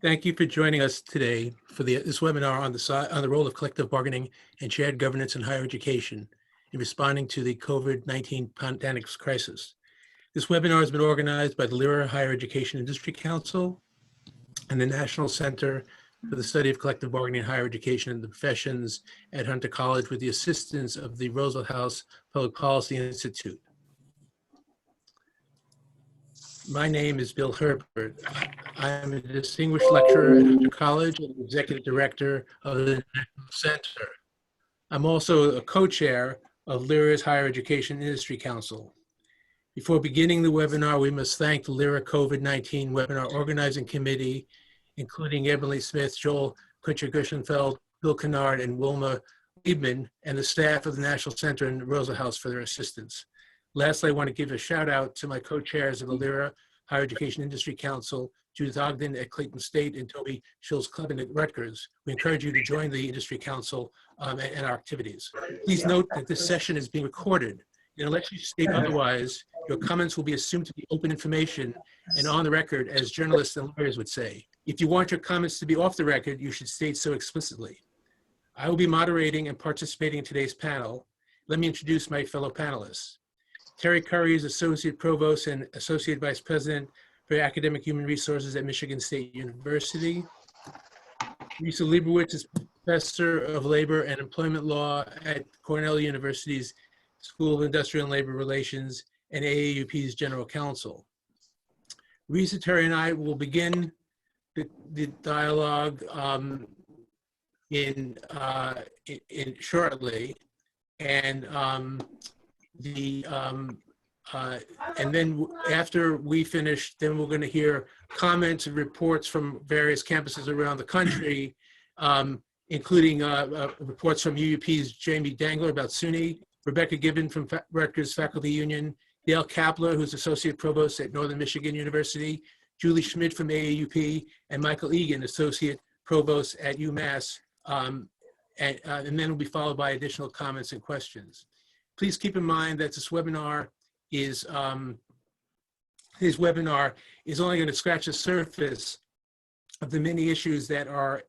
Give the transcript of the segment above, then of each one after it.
Thank you for joining us today for this webinar on the role of collective bargaining and shared governance in higher education in responding to the COVID-19 pandemic crisis. This webinar has been organized by the LERA Higher Education Industry Council and the National Center for the Study of Collective Bargaining in Higher Education and the Professions at Hunter College with the assistance of the Roosevelt House Public Policy Institute. My name is Bill Herbert. I am a distinguished lecturer at Hunter College and executive director of the National Center. I'm also a co-chair of LERA's Higher Education Industry Council. Before beginning the webinar, we must thank the LERA COVID-19 Webinar Organizing Committee, including Emily Smith, Joel Kutcher-Guschenfeld, Bill Kennard, and Wilma Liebman, and the staff of the National Center and Roosevelt House for their assistance. Lastly, I want to give a shout out to my co-chairs of the LERA Higher Education Industry Council, Judith Ogden at Clayton State and Toby Schultz-Clubbin at Rutgers. We encourage you to join the Industry Council and our activities. Please note that this session is being recorded. And unless you state otherwise, your comments will be assumed to be open information and on the record, as journalists and lawyers would say. If you want your comments to be off the record, you should state so explicitly. I will be moderating and participating in today's panel. Let me introduce my fellow panelists. Terry Curry is Associate Provost and Associate Vice President for Academic Human Resources at Michigan State University. Risa Lieberwitz is Professor of Labor and Employment Law at Cornell University's School of Industrial and Labor Relations and AAUP's General Counsel. Risa, Terry, and I will begin the dialogue in shortly, and and then after we finish, then we're going to hear comments and reports from various campuses around the country, including reports from UUP's Jamie Dangler about SUNY, Rebecca Givan from Rutgers Faculty Union, Dale Kapla, who's Associate Provost at Northern Michigan University, Julie Schmid from AAUP, and Michael Eagen, Associate Provost at UMass, and then will be followed by additional comments and questions. Please keep in mind that this webinar is only going to scratch the surface of the many issues that are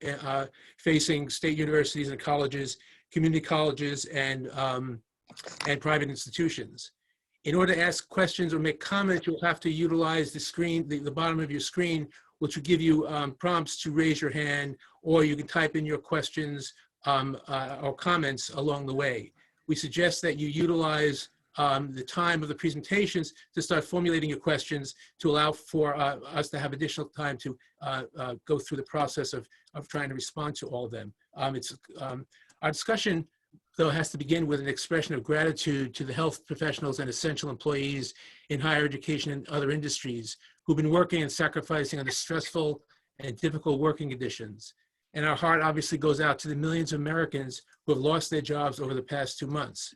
facing state universities and colleges, community colleges, and private institutions. In order to ask questions or make comments, you'll have to utilize the screen, the bottom of your screen, which will give you prompts to raise your hand, or you can type in your questions or comments along the way. We suggest that you utilize the time of the presentations to start formulating your questions to allow for us to have additional time to go through the process of trying to respond to all of them. Our discussion, though, has to begin with an expression of gratitude to the health professionals and essential employees in higher education and other industries who've been working and sacrificing under stressful and difficult working conditions. And our heart obviously goes out to the millions of Americans who have lost their jobs over the past 2 months.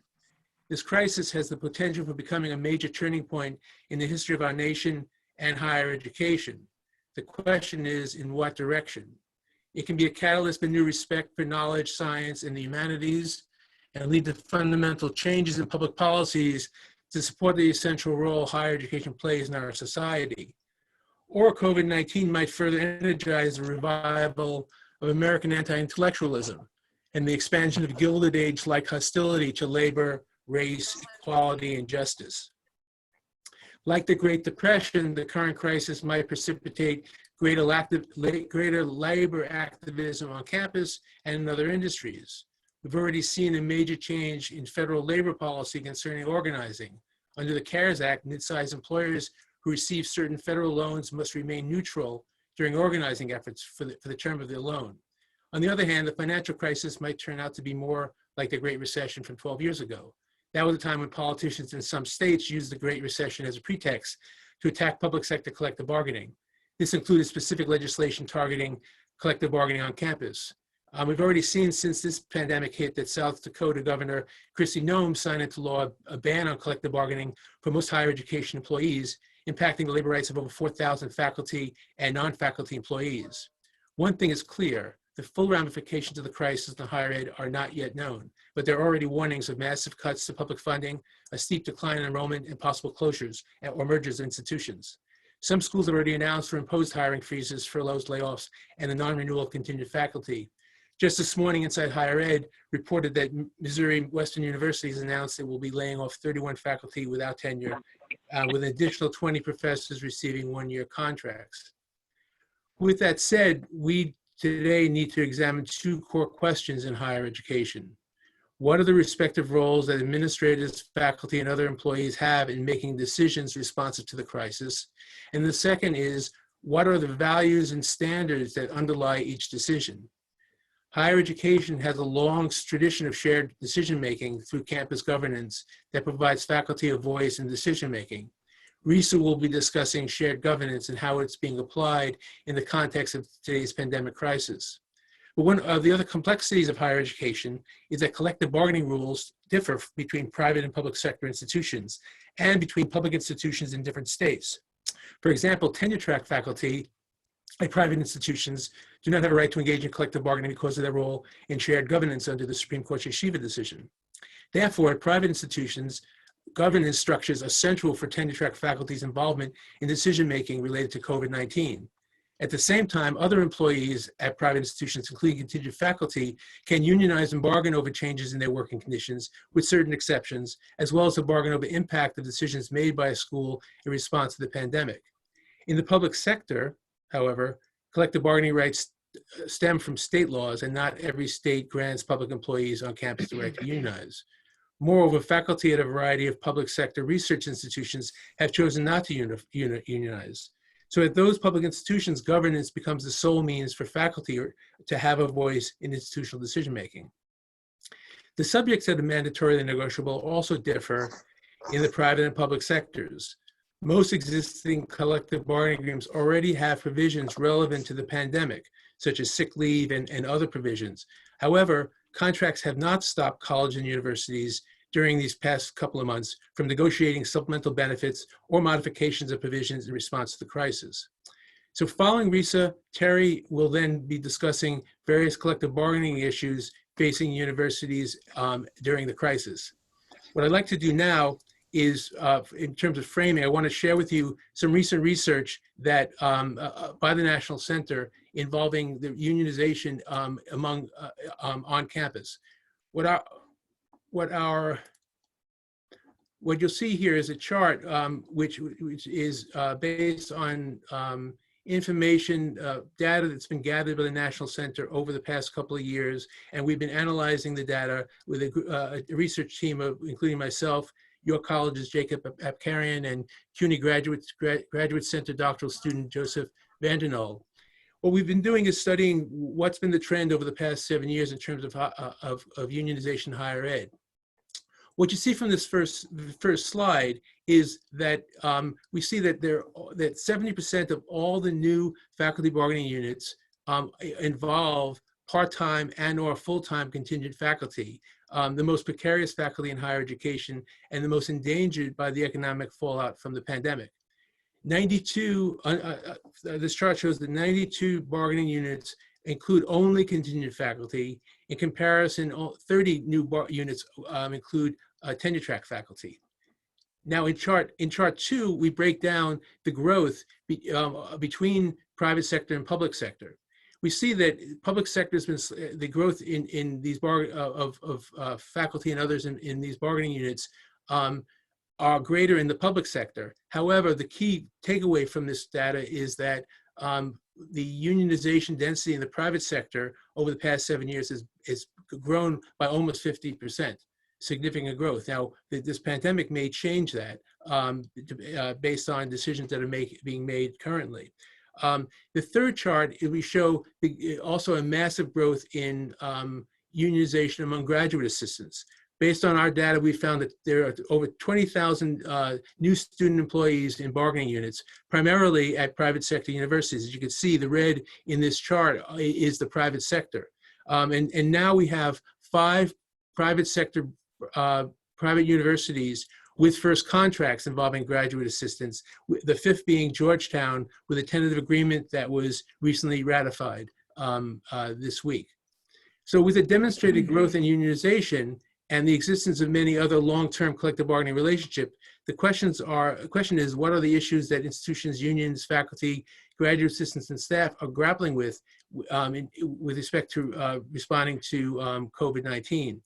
This crisis has the potential for becoming a major turning point in the history of our nation and higher education. The question is, in what direction? It can be a catalyst for new respect for knowledge, science, and the humanities, and lead to fundamental changes in public policies to support the essential role higher education plays in our society. Or COVID-19 might further energize the revival of American anti-intellectualism and the expansion of Gilded Age-like hostility to labor, race, equality, and justice. Like the Great Depression, the current crisis might precipitate greater labor activism on campus and in other industries. We've already seen a major change in federal labor policy concerning organizing. Under the CARES Act, mid-sized employers who receive certain federal loans must remain neutral during organizing efforts for the term of their loan. On the other hand, the financial crisis might turn out to be more like the Great Recession from 12 years ago. That was a time when politicians in some states used the Great Recession as a pretext to attack public sector collective bargaining. This included specific legislation targeting collective bargaining on campus. We've already seen since this pandemic hit that South Dakota Governor Kristi Noem signed into law a ban on collective bargaining for most higher education employees, impacting the labor rights of over 4,000 faculty and non-faculty employees. One thing is clear, the full ramifications of the crisis in higher ed are not yet known, but there are already warnings of massive cuts to public funding, a steep decline in enrollment, and possible closures or mergers of institutions. Some schools have already announced or imposed hiring freezes, furloughs, layoffs, and the non-renewal of contingent faculty. Just this morning, Inside Higher Ed reported that Missouri Western University has announced it will be laying off 31 faculty without tenure, with an additional 20 professors receiving one-year contracts. With that said, we today need to examine two core questions in higher education. What are the respective roles that administrators, faculty, and other employees have in making decisions responsive to the crisis? And the second is, what are the values and standards that underlie each decision? Higher education has a long tradition of shared decision-making through campus governance that provides faculty a voice in decision-making. Risa will be discussing shared governance and how it's being applied in the context of today's pandemic crisis. But one of the other complexities of higher education is that collective bargaining rules differ between private and public sector institutions and between public institutions in different states. For example, tenure-track faculty at private institutions do not have a right to engage in collective bargaining because of their role in shared governance under the Supreme Court's Yeshiva decision. Therefore, at private institutions, governance structures are central for tenure-track faculty's involvement in decision-making related to COVID-19. At the same time, other employees at private institutions, including contingent faculty, can unionize and bargain over changes in their working conditions, with certain exceptions, as well as to bargain over impact of decisions made by a school in response to the pandemic. In the public sector, however, collective bargaining rights stem from state laws, and not every state grants public employees on campus the right to unionize. Moreover, faculty at a variety of public sector research institutions have chosen not to unionize. So at those public institutions, governance becomes the sole means for faculty to have a voice in institutional decision-making. The subjects that are mandatorily negotiable also differ in the private and public sectors. Most existing collective bargaining agreements already have provisions relevant to the pandemic, such as sick leave and other provisions. However, contracts have not stopped colleges and universities during these past couple of months from negotiating supplemental benefits or modifications of provisions in response to the crisis. So following Risa, Terry will then be discussing various collective bargaining issues facing universities during the crisis. What I'd like to do now is, in terms of framing, I want to share with you some recent research that by the National Center involving the unionization on campus. What you'll see here is a chart which is based on information, data that's been gathered by the National Center over the past couple of years, and we've been analyzing the data with a research team of, including myself, York College's Jacob Apkarian, and CUNY Graduate Center doctoral student Joseph Vandernoel. What we've been doing is studying what's been the trend over the past 7 years in terms of unionization in higher ed. What you see from this first slide is that we see that that 70% of all the new faculty bargaining units involve part-time and/or full-time contingent faculty, the most precarious faculty in higher education and the most endangered by the economic fallout from the pandemic. 92, this chart shows that 92 bargaining units include only contingent faculty. In comparison, 30 new units include tenure track faculty. Now in chart 2, we break down the growth between private sector and public sector. We see that public sector has been, the growth in these of faculty and others in these bargaining units are greater in the public sector. However, the key takeaway from this data is that the unionization density in the private sector over the past 7 years has grown by almost 50%, significant growth. Now, this pandemic may change that based on decisions that are being made currently. The third chart, we show also a massive growth in unionization among graduate assistants. Based on our data, we found that there are over 20,000 new student employees in bargaining units, primarily at private sector universities. As you can see, the red in this chart is the private sector. And now we have 5 private sector, private universities with first contracts involving graduate assistants, the 5th being Georgetown, with a tentative agreement that was recently ratified this week. So with a demonstrated growth in unionization, and the existence of many other long-term collective bargaining relationships. The question is, what are the issues that institutions, unions, faculty, graduate assistants, and staff are grappling with respect to responding to COVID-19?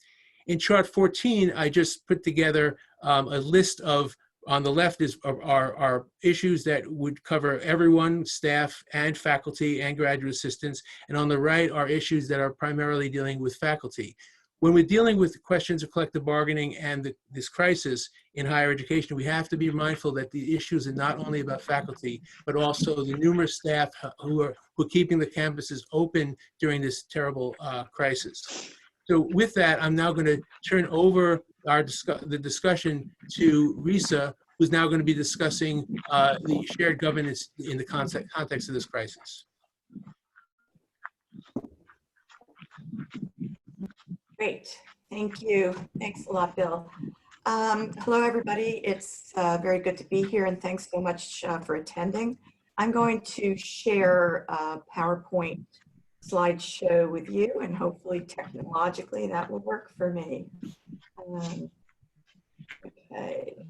In chart 14, I just put together a list of, on the left are issues that would cover everyone, staff and faculty and graduate assistants, and on the right are issues that are primarily dealing with faculty. When we're dealing with questions of collective bargaining and this crisis in higher education, we have to be mindful that the issues are not only about faculty, but also the numerous staff who are keeping the campuses open during this terrible crisis. So with that, I'm now going to turn over the discussion to Risa, who's now going to be discussing the shared governance in the context of this crisis. Great, thank you. Thanks a lot, Bill. Hello, everybody. It's very good to be here, and thanks so much for attending. I'm going to share a PowerPoint slideshow with you, and hopefully technologically that will work for me. Okay.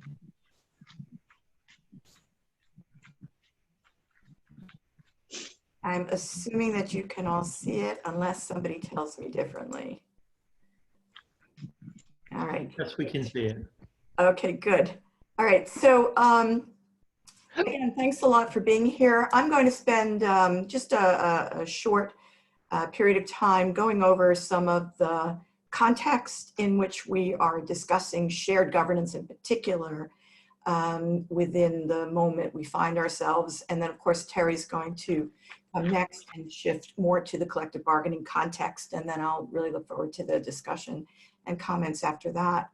I'm assuming that you can all see it unless somebody tells me differently. All right. Yes, we can see it. Okay, good. All right, so again, thanks a lot for being here. I'm going to spend just a short period of time going over some of the context in which we are discussing shared governance in particular within the moment we find ourselves. And then of course, Terry's going to come next and shift more to the collective bargaining context. And then I'll really look forward to the discussion and comments after that.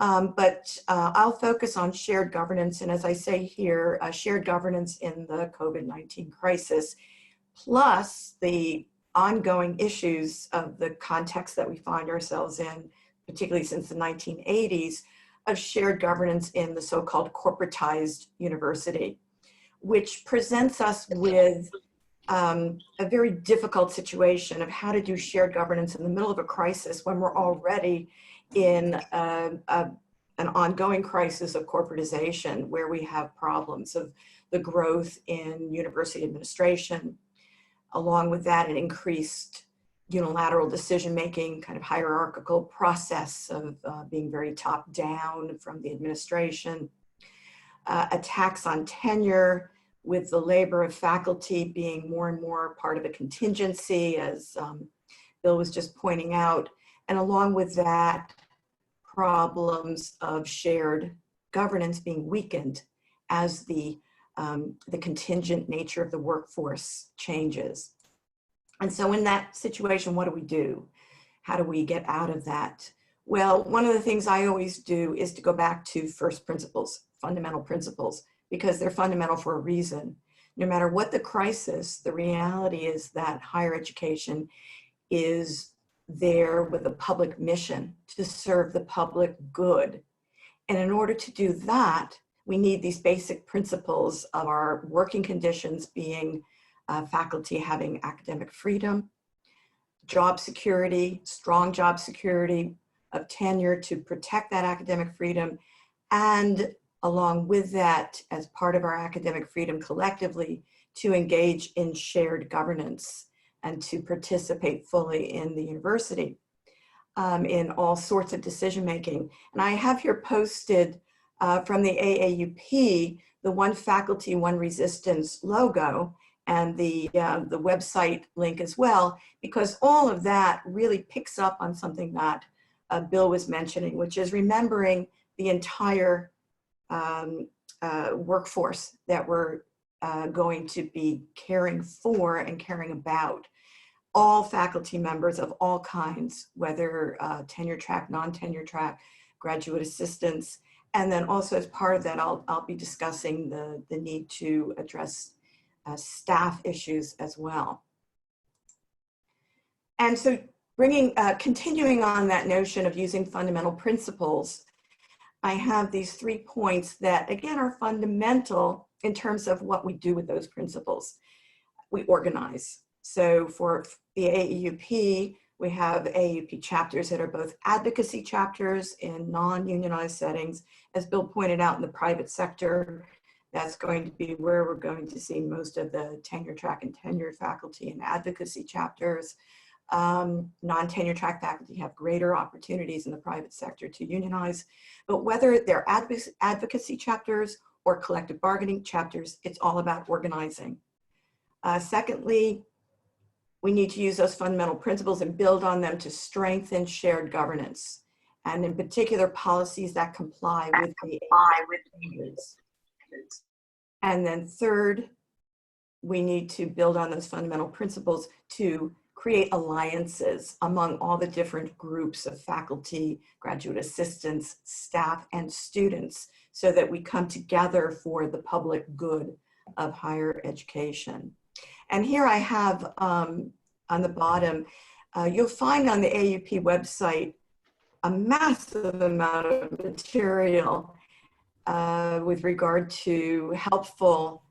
I'll focus on shared governance. And as I say here, shared governance in the COVID-19 crisis, plus the ongoing issues of the context that we find ourselves in, particularly since the 1980s, of shared governance in the so-called corporatized university, which presents us with a very difficult situation of how to do shared governance in the middle of a crisis when we're already in an ongoing crisis of corporatization, where we have problems of the growth in university administration, along with that an increased unilateral decision-making, kind of hierarchical process of being very top-down from the administration, attacks on tenure, with the labor of faculty being more and more part of a contingency, as Bill was just pointing out, and along with that, problems of shared governance being weakened as the contingent nature of the workforce changes. And so in that situation, what do we do? How do we get out of that? Well, one of the things I always do is to go back to first principles, fundamental principles, because they're fundamental for a reason. No matter what the crisis, the reality is that higher education is there with a public mission to serve the public good. And in order to do that, we need these basic principles of our working conditions being faculty having academic freedom, job security, strong job security of tenure to protect that academic freedom, and along with that, as part of our academic freedom collectively, to engage in shared governance and to participate fully in the university in all sorts of decision-making. And I have here posted from the AAUP, the One Faculty, One Resistance logo, and the website link as well, because all of that really picks up on something that Bill was mentioning, which is remembering the entire workforce that we're going to be caring for and caring about. All faculty members of all kinds, whether tenure track, non-tenure track, graduate assistants, and then also as part of that, I'll be discussing the need to address staff issues as well. And so continuing on that notion of using fundamental principles, I have these 3 points that, again, are fundamental in terms of what we do with those principles. We organize. So for the AAUP, We have AAUP chapters that are both advocacy chapters in non-unionized settings. As Bill pointed out, in the private sector, that's going to be where we're going to see most of the tenure track and tenured faculty and advocacy chapters. Non-tenure track faculty have greater opportunities in the private sector to unionize, but whether they're advocacy chapters or collective bargaining chapters, it's all about organizing. Secondly, we need to use those fundamental principles and build on them to strengthen shared governance, and in particular, policies that comply with the standards. And then third, we need to build on those fundamental principles to create alliances among all the different groups of faculty, graduate assistants, staff, and students so that we come together for the public good of higher education. And here I have on the bottom, you'll find on the AAUP website a massive amount of material with regard to helpful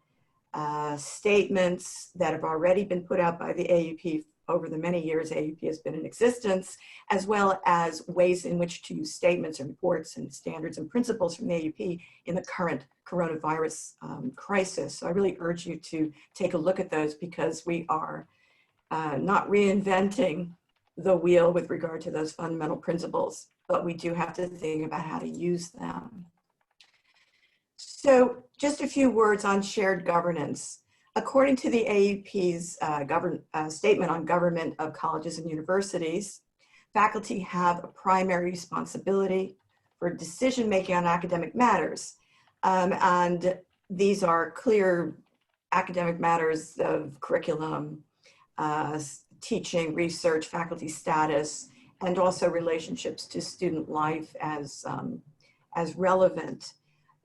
statements that have already been put out by the AAUP over the many years AAUP has been in existence, as well as ways in which to use statements and reports and standards and principles from the AAUP in the current coronavirus crisis. So I really urge you to take a look at those, because we are not reinventing the wheel with regard to those fundamental principles, but we do have to think about how to use them. So just a few words on shared governance. According to the AAUP's statement on government of colleges and universities, faculty have a primary responsibility for decision-making on academic matters. And these are clear academic matters of curriculum, teaching, research, faculty status, and also relationships to student life as relevant.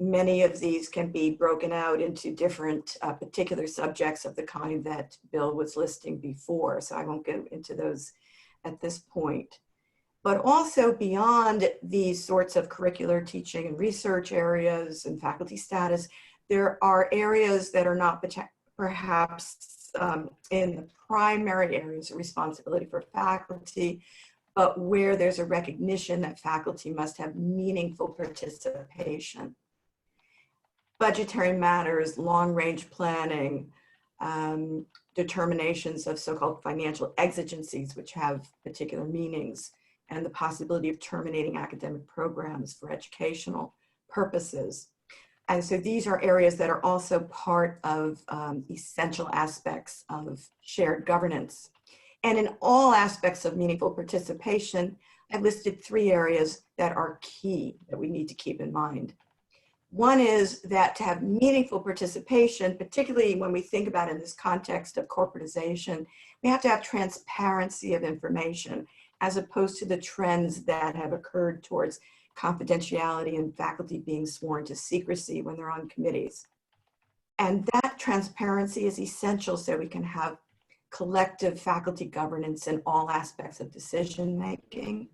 Many of these can be broken out into different particular subjects of the kind that Bill was listing before, so I won't get into those at this point. But also beyond these sorts of curricular teaching and research areas and faculty status, there are areas that are not perhaps in the primary areas of responsibility for faculty, but where there's a recognition that faculty must have meaningful participation. Budgetary matters, long-range planning, determinations of so-called financial exigencies, which have particular meanings, and the possibility of terminating academic programs for educational purposes. And so these are areas that are also part of essential aspects of shared governance. And in all aspects of meaningful participation, I've listed 3 areas that are key that we need to keep in mind. One is that to have meaningful participation, particularly when we think about in this context of corporatization, we have to have transparency of information as opposed to the trends that have occurred towards confidentiality and faculty being sworn to secrecy when they're on committees. And that transparency is essential so we can have collective faculty governance in all aspects of decision making,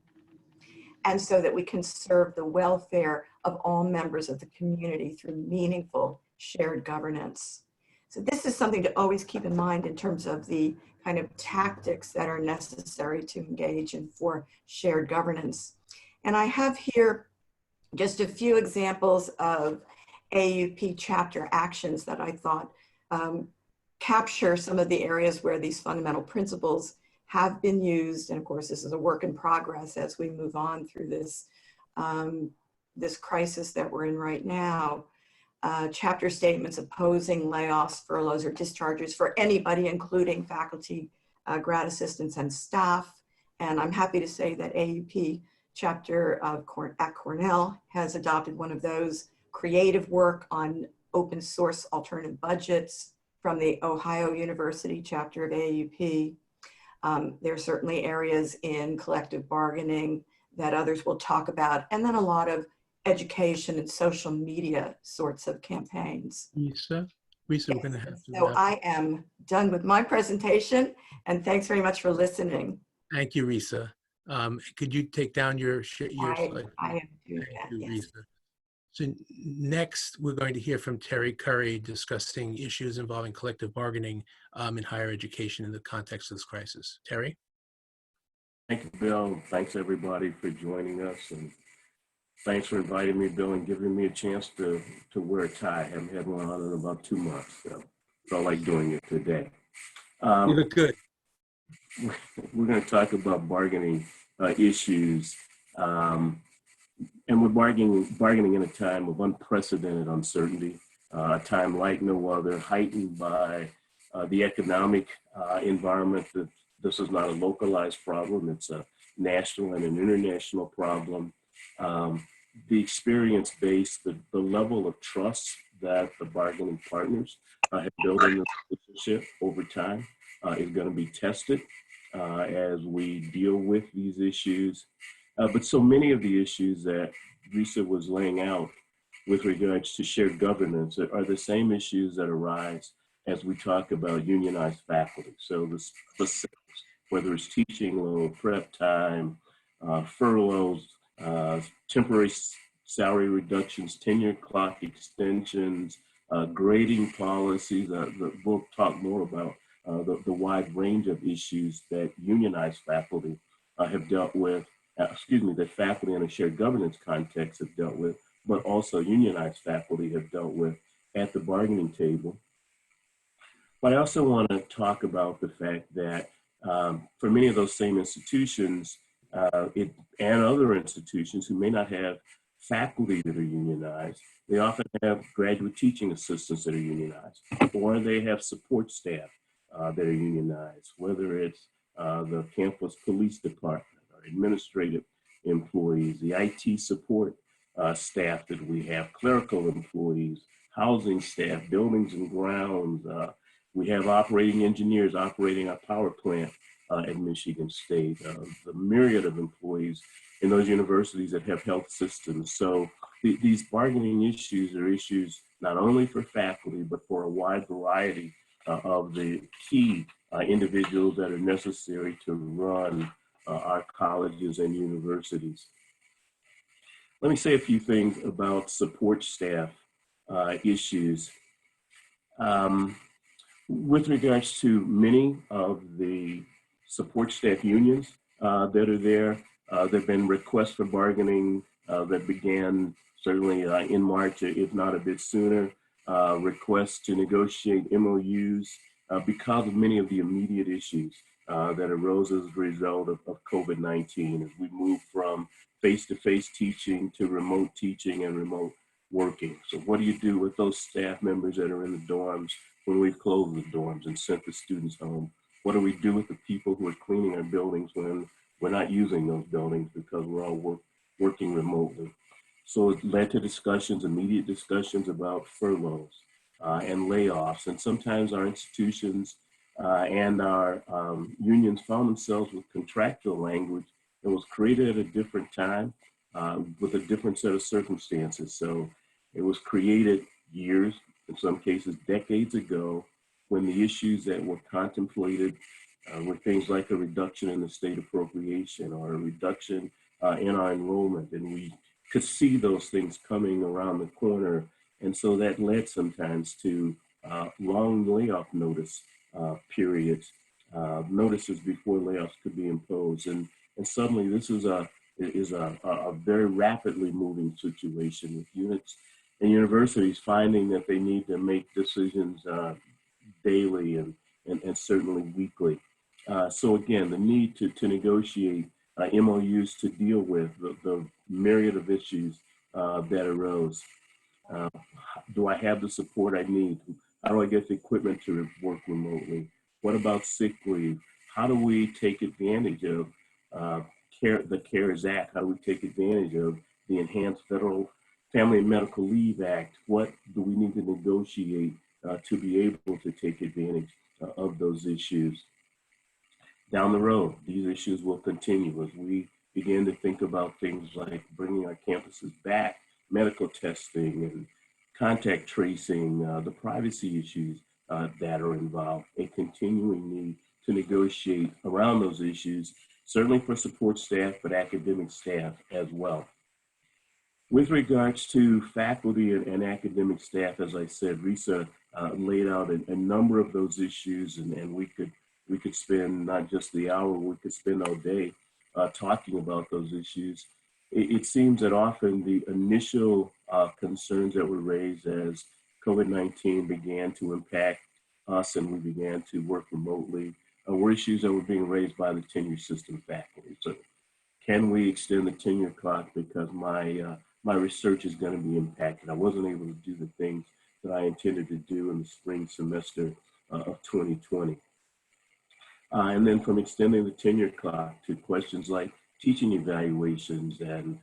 and so that we can serve the welfare of all members of the community through meaningful shared governance. So this is something to always keep in mind in terms of the kind of tactics that are necessary to engage in for shared governance. And I have here just a few examples of AAUP chapter actions that I thought capture some of the areas where these fundamental principles have been used. And of course, this is a work in progress as we move on through this, this crisis that we're in right now. Chapter statements opposing layoffs, furloughs, or discharges for anybody, including faculty, grad assistants, and staff. And I'm happy to say that AAUP chapter at Cornell has adopted one of those. Creative work on open source alternative budgets from the Ohio University chapter of AAUP. There are certainly areas in collective bargaining that others will talk about, and then a lot of education and social media sorts of campaigns. Risa, Yes. we're going to have to. So I am done with my presentation, and thanks very much for listening. Thank you, Risa. Could you take down your slide? I am doing that, yes. Risa. So next, we're going to hear from Terry Curry discussing issues involving collective bargaining in higher education in the context of this crisis. Terry? Thank you, Bill. Thanks everybody for joining us, and thanks for inviting me, Bill, and giving me a chance to wear a tie. I haven't had one on in about 2 months, so felt like doing it today. You look good. We're going to talk about bargaining issues, and we're bargaining in a time of unprecedented uncertainty, a time like no other, heightened by the economic environment. That this is not a localized problem; it's a national and an international problem. The experience base, the level of trust that the bargaining partners have built in the relationship over time is going to be tested as we deal with these issues. But so many of the issues that Risa was laying out with regards to shared governance are the same issues that arise as we talk about unionized faculty. So the specifics, whether it's teaching load, prep time, furloughs, temporary salary reductions, tenure clock extensions, grading policies. We'll talk more about the wide range of issues that unionized faculty have dealt with, that faculty in a shared governance context have dealt with, but also unionized faculty have dealt with at the bargaining table. But I also want to talk about the fact that for many of those same institutions and other institutions who may not have faculty that are unionized, they often have graduate teaching assistants that are unionized, or they have support staff that are unionized, whether it's the campus police department or administrative employees, the IT support staff that we have, clerical employees, housing staff, buildings and grounds. We have operating engineers operating our power plant at Michigan State, the myriad of employees in those universities that have health systems. So these bargaining issues are issues not only for faculty, but for a wide variety of the key individuals that are necessary to run our colleges and universities. Let me say a few things about support staff issues. With regards to many of the support staff unions that are there, there have been requests for bargaining that began certainly in March, if not a bit sooner, requests to negotiate MOUs because of many of the immediate issues that arose as a result of COVID-19 as we move from face-to-face teaching to remote teaching and remote working. So what do you do with those staff members that are in the dorms when we've closed the dorms and sent the students home? What do we do with the people who are cleaning our buildings when we're not using those buildings because we're all working remotely? So it led to discussions, immediate discussions about furloughs and layoffs. And sometimes our institutions and our unions found themselves with contractual language that was created at a different time with a different set of circumstances. So it was created years, in some cases decades ago, when the issues that were contemplated were things like a reduction in the state appropriation or a reduction in our enrollment. And we could see those things coming around the corner. And so that led sometimes to long layoff notice periods, notices before layoffs could be imposed. And suddenly this is a very rapidly moving situation with units and universities finding that they need to make decisions daily and certainly weekly. So again, the need to negotiate MOUs to deal with the myriad of issues that arose. Do I have the support I need? How do I get the equipment to work remotely? What about sick leave? How do we take advantage of the CARES Act? How do we take advantage of the Enhanced Federal Family and Medical Leave Act? What do we need to negotiate to be able to take advantage of those issues? Down the road, these issues will continue as we begin to think about things like bringing our campuses back, medical testing and contact tracing, the privacy issues that are involved, a continuing need to negotiate around those issues, certainly for support staff, but academic staff as well. With regards to faculty and academic staff, as I said, Risa laid out a number of those issues, and we could spend not just the hour, we could spend all day talking about those issues, it seems that often the initial concerns that were raised as COVID-19 began to impact us and we began to work remotely were issues that were being raised by the tenure system faculty. So can we extend the tenure clock because my research is going to be impacted? I wasn't able to do the things that I intended to do in the spring semester of 2020. And then from extending the tenure clock to questions like teaching evaluations. And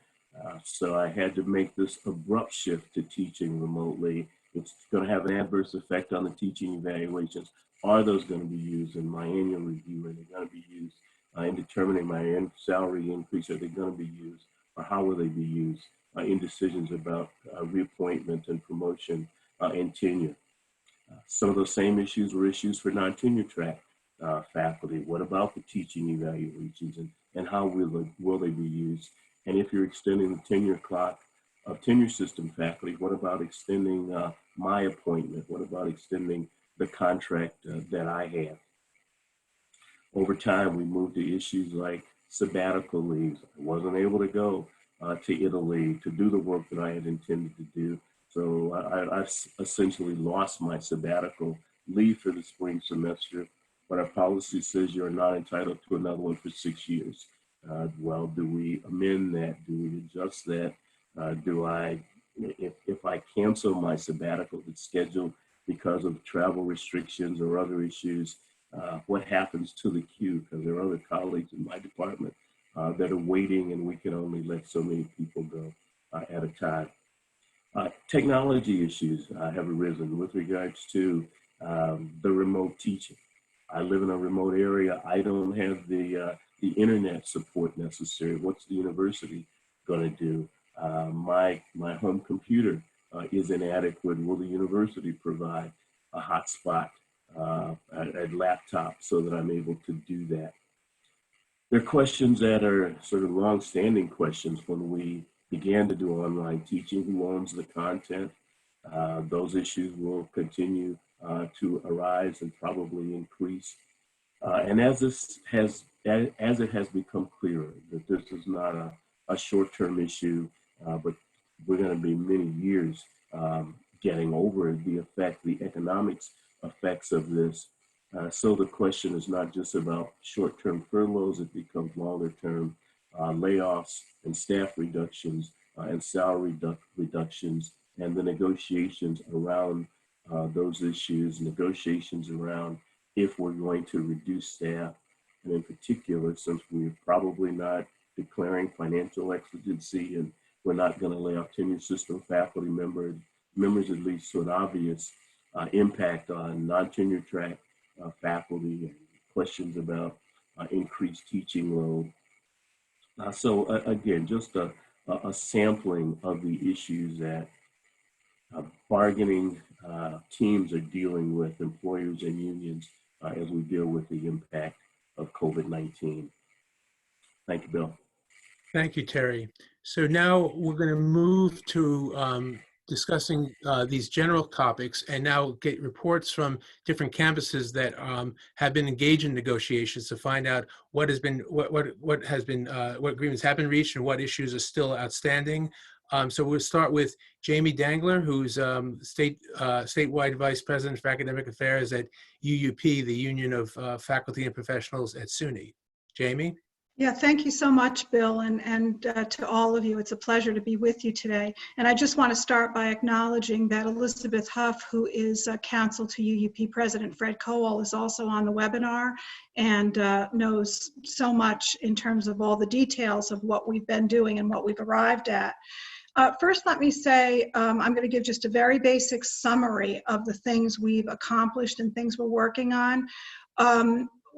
so I had to make this abrupt shift to teaching remotely. It's going to have an adverse effect on the teaching evaluations. Are those going to be used in my annual review? Are they going to be used in determining my salary increase? Are they going to be used? Or how will they be used in decisions about reappointment and promotion and tenure? Some of those same issues were issues for non-tenure track faculty. What about the teaching evaluations and how will they be used? And if you're extending the tenure clock of tenure system faculty, what about extending my appointment? What about extending the contract that I have? Over time, we moved to issues like sabbatical leaves. I wasn't able to go to Italy to do the work that I had intended to do. So I essentially lost my sabbatical leave for the spring semester, but our policy says you're not entitled to another one for 6 years. Well, do we amend that? Do we adjust that? If I cancel my sabbatical that's scheduled because of travel restrictions or other issues, what happens to the queue? Because there are other colleagues in my department that are waiting and we can only let so many people go at a time. Technology issues have arisen with regards to the remote teaching. I live in a remote area. I don't have the internet support necessary. What's the university going to do? My home computer is inadequate. Will the university provide a hotspot, a laptop, so that I'm able to do that? There are questions that are sort of long-standing questions when we began to do online teaching. Who owns the content? Those issues will continue to arise and probably increase. And as it has become clearer that this is not a short-term issue, but we're going to be many years getting over the economic effects of this. So the question is not just about short-term furloughs, it becomes longer-term layoffs and staff reductions and salary reductions, and the negotiations around those issues, negotiations around if we're going to reduce staff, and in particular, since we're probably not declaring financial exigency and we're not going to lay off tenure system faculty members, at least to an obvious impact on non-tenure track faculty, and questions about increased teaching load. So again, just a sampling of the issues that bargaining teams are dealing with, employers and unions, as we deal with the impact of COVID-19. Thank you, Bill. Thank you, Terry. So now we're going to move to discussing these general topics, and now get reports from different campuses that have been engaged in negotiations to find out what agreements have been reached and what issues are still outstanding. So we'll start with Jamie Dangler, who's statewide Vice President for Academic Affairs at UUP, the Union of Faculty and Professionals at SUNY. Jamie? Yeah, thank you so much, Bill, and to all of you. It's a pleasure to be with you today. And I just want to start by acknowledging that Elizabeth Huff, who is counsel to UUP President Fred Cowell, is also on the webinar and knows so much in terms of all the details of what we've been doing and what we've arrived at. First, let me say, I'm going to give just a very basic summary of the things we've accomplished and things we're working on.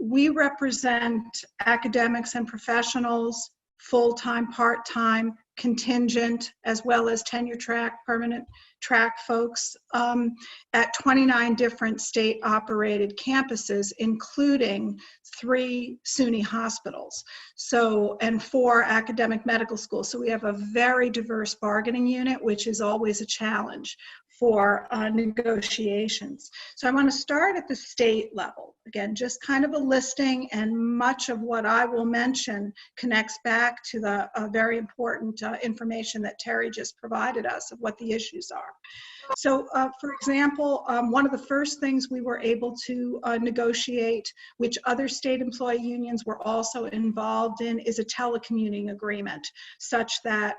We represent academics and professionals, full-time, part-time, contingent, as well as tenure track, permanent track folks at 29 different state-operated campuses, including 3 SUNY hospitals, and 4 academic medical schools. So we have a very diverse bargaining unit, which is always a challenge. for negotiations. So I want to start at the state level. Again, just kind of a listing, and much of what I will mention connects back to the very important information that Terry just provided us of what the issues are. So, for example, one of the first things we were able to negotiate, which other state employee unions were also involved in, is a telecommuting agreement, such that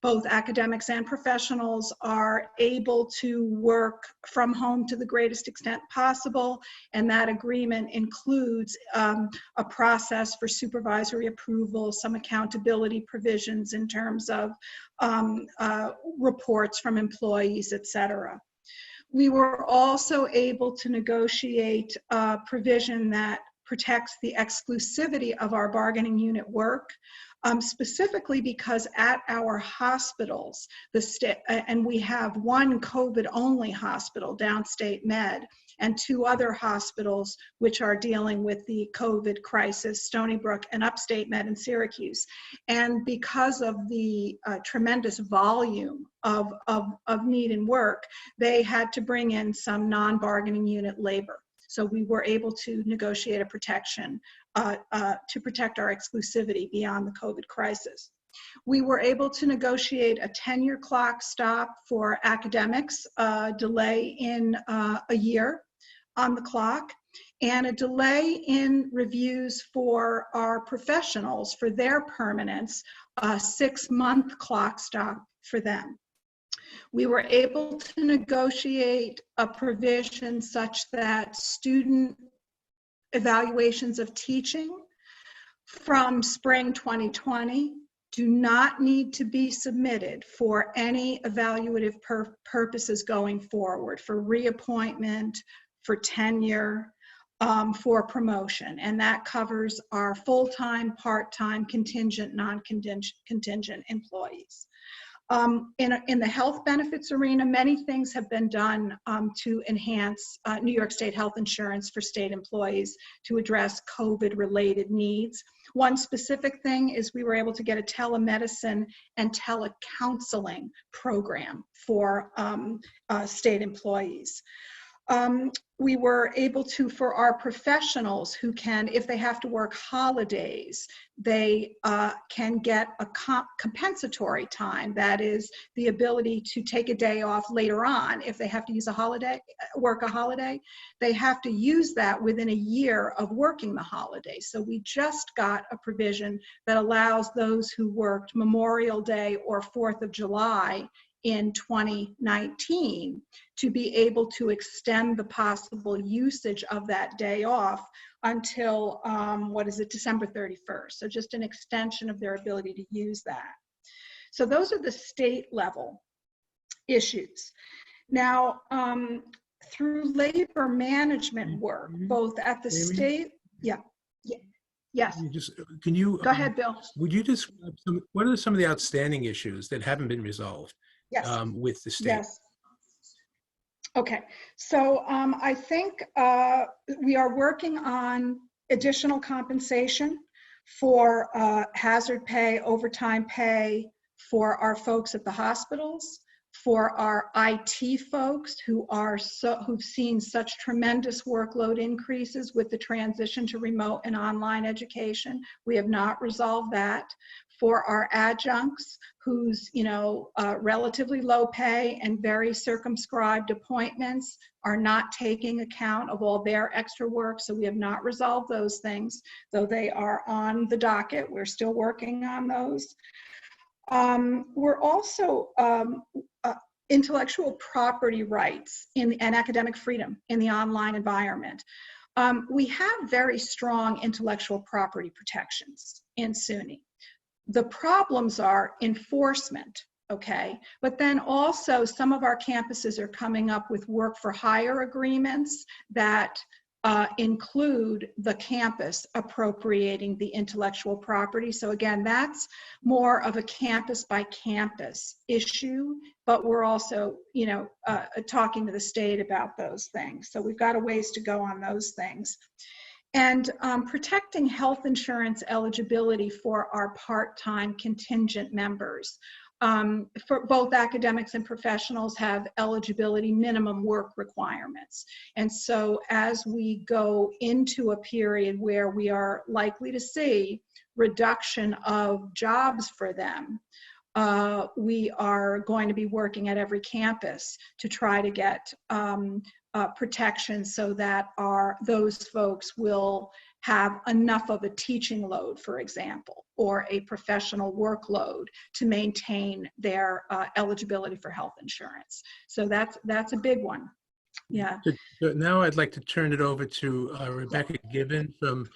both academics and professionals are able to work from home to the greatest extent possible. And that agreement includes a process for supervisory approval, some accountability provisions in terms of reports from employees, etc. We were also able to negotiate a provision that protects the exclusivity of our bargaining unit work, specifically because at our hospitals, and we have one COVID-only hospital, Downstate Med, and two other hospitals which are dealing with the COVID crisis, Stony Brook and Upstate Med in Syracuse. And because of the tremendous volume of need and work, they had to bring in some non-bargaining unit labor. So we were able to negotiate a protection to protect our exclusivity beyond the COVID crisis. We were able to negotiate a 10-year clock stop for academics, delay in a year on the clock, and a delay in reviews for our professionals for their permanence, a 6-month clock stop for them. We were able to negotiate a provision such that student evaluations of teaching from spring 2020 do not need to be submitted for any evaluative purposes going forward, for reappointment, for tenure, for promotion. And that covers our full-time, part-time, contingent, non-contingent employees. In the health benefits arena, many things have been done to enhance New York State health insurance for state employees to address COVID-related needs. One specific thing is we were able to get a telemedicine and telecounseling program for state employees. We were able to, for our professionals who can, if they have to work holidays, they can get a compensatory time. That is the ability to take a day off later on. If they have to use a holiday, work a holiday, they have to use that within a year of working the holiday. So we just got a provision that allows those who worked Memorial Day or 4th of July in 2019 to be able to extend the possible usage of that day off until, December 31st. So just an extension of their ability to use that. So those are the state level issues. Now, through labor management work, both at the state, yes. Can you go ahead, Bill? Would you describe what are some of the outstanding issues that haven't been resolved? Yes. With the state? Yes. Okay, so I think we are working on additional compensation for hazard pay, overtime pay for our folks at the hospitals, for our IT folks who've seen such tremendous workload increases with the transition to remote and online education. We have not resolved that. For our adjuncts whose relatively low pay and very circumscribed appointments are not taking account of all their extra work. So we have not resolved those things, though they are on the docket. We're still working on those. We're also intellectual property rights and academic freedom in the online environment. We have very strong intellectual property protections in SUNY. The problems are enforcement, okay? But then also some of our campuses are coming up with work for hire agreements that include the campus appropriating the intellectual property. So again, that's more of a campus by campus issue, but we're also, talking to the state about those things. So we've got a ways to go on those things. And protecting health insurance eligibility for our part-time contingent members. for both academics and professionals have eligibility minimum work requirements. And so as we go into a period where we are likely to see reduction of jobs for them, we are going to be working at every campus to try to get protection so that those folks will have enough of a teaching load, for example, or a professional workload to maintain their eligibility for health insurance. So that's a big one. Yeah. So now I'd like to turn it over to Rebecca Givan from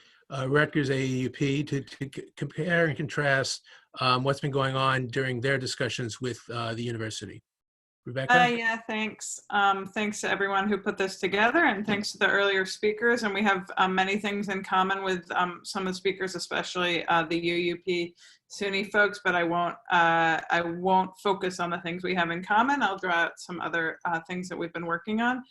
Rutgers AAUP to compare and contrast what's been going on during their discussions with the university. Rebecca? Yeah, thanks. Thanks to everyone who put this together, and thanks to the earlier speakers. And we have many things in common with some of the speakers, especially the UUP SUNY folks, but I won't focus on the things we have in common. I'll draw out some other things that we've been working on.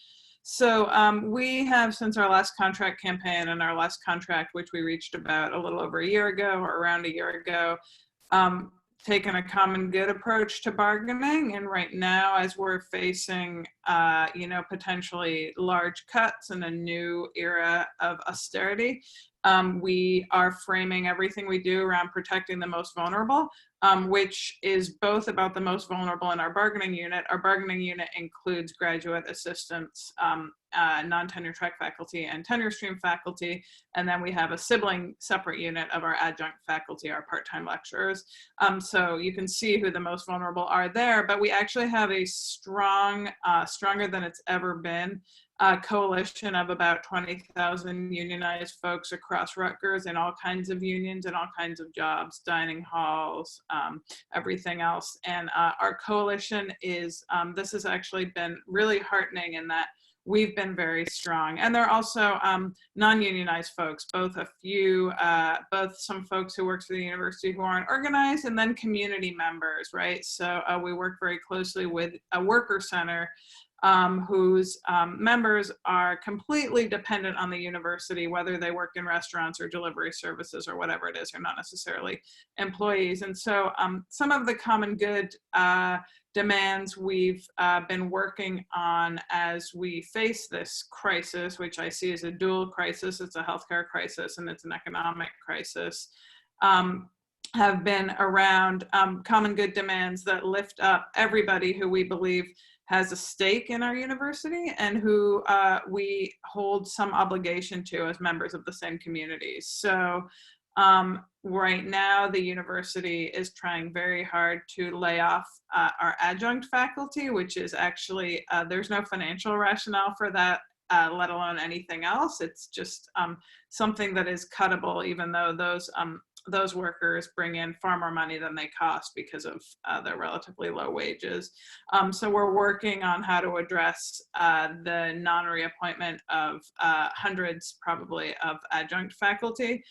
So we have, since our last contract campaign and our last contract, which we reached about a little over a year ago, or around a year ago, taken a common good approach to bargaining. And right now, as we're facing, potentially large cuts in a new era of austerity, we are framing everything we do around protecting the most vulnerable, which is both about the most vulnerable in our bargaining unit. Our bargaining unit includes graduate assistants, non-tenure track faculty, and tenure stream faculty. And then we have a sibling separate unit of our adjunct faculty, our part-time lecturers. So you can see who the most vulnerable are there, but we actually have a strong, stronger than it's ever been, coalition of about 20,000 unionized folks across Rutgers in all kinds of unions and all kinds of jobs, dining halls, everything else. And our coalition is, this has actually been really heartening in that we've been very strong. And there are also non-unionized folks, both some folks who work for the university who aren't organized, and then community members, right? So we work very closely with a worker center whose members are completely dependent on the university, whether they work in restaurants or delivery services or whatever it is. They're not necessarily employees. And so some of the common good demands we've been working on as we face this crisis, which I see as a dual crisis. It's a healthcare crisis and it's an economic crisis, have been around common good demands that lift up everybody who we believe has a stake in our university and who we hold some obligation to as members of the same communities. So right now, the university is trying very hard to lay off our adjunct faculty, which is actually, there's no financial rationale for that, let alone anything else. It's just something that is cuttable, even though those workers bring in far more money than they cost because of their relatively low wages. So we're working on how to address the non-reappointment of hundreds probably of adjunct faculty.